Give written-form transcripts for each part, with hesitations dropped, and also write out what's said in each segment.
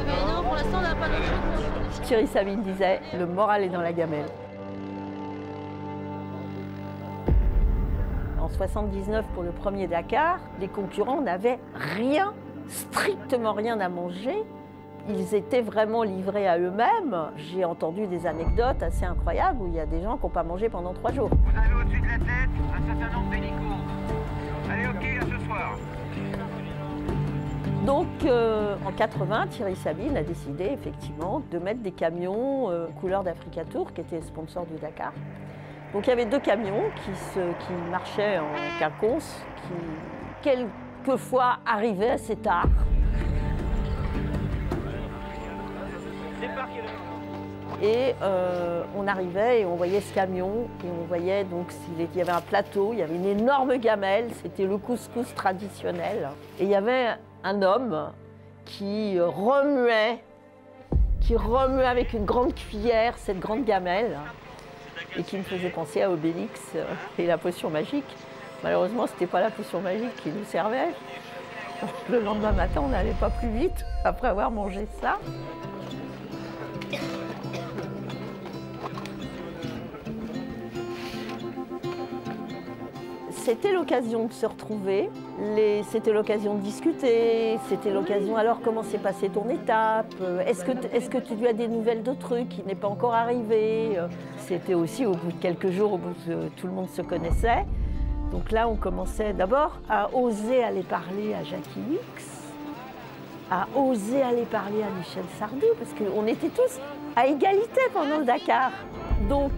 Mais non, pour l'instant, on n'a pas d'autre. Thierry Sabine disait, le moral est dans la gamelle. En 79, pour le premier Dakar, les concurrents n'avaient rien, strictement rien à manger. Ils étaient vraiment livrés à eux-mêmes. J'ai entendu des anecdotes assez incroyables où il y a des gens qui n'ont pas mangé pendant 3 jours. Vous avez au-dessus de la tête un certain nombre d'hélicos. Allez, ok, à ce soir. Donc, en 80, Thierry Sabine a décidé effectivement de mettre des camions couleur d'Africa Tour, qui était sponsor du Dakar. Donc, il y avait 2 camions qui marchaient en quinconce, qui quelquefois arrivaient assez tard. Et on arrivait et on voyait ce camion et on voyait donc il y avait un plateau, il y avait une énorme gamelle, c'était le couscous traditionnel. Et il y avait un homme qui remuait avec une grande cuillère cette grande gamelle et qui me faisait penser à Obélix et la potion magique. Malheureusement, ce n'était pas la potion magique qui nous servait. Le lendemain matin, on n'allait pas plus vite après avoir mangé ça. C'était l'occasion de se retrouver, c'était l'occasion de discuter, c'était l'occasion, alors comment s'est passée ton étape, est-ce que tu as des nouvelles de trucs qui n'est pas encore arrivé. C'était aussi au bout de quelques jours, au bout de tout le monde se connaissait. Donc là, on commençait d'abord à oser aller parler à Jackie Hicks, à oser aller parler à Michel Sardou, parce qu'on était tous à égalité pendant le Dakar. Donc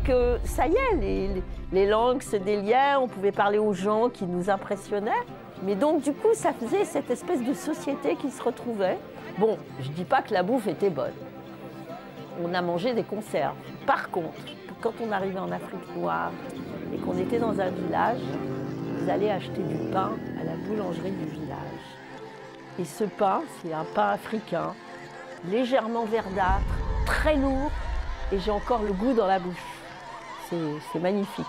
ça y est, les langues se déliaient, on pouvait parler aux gens qui nous impressionnaient. Mais donc du coup, ça faisait cette espèce de société qui se retrouvait. Bon, je ne dis pas que la bouffe était bonne. On a mangé des conserves. Par contre, quand on arrivait en Afrique noire et qu'on était dans un village, ils allaient acheter du pain à la boulangerie du village. Et ce pain, c'est un pain africain, légèrement verdâtre, très lourd, et j'ai encore le goût dans la bouche. C'est magnifique.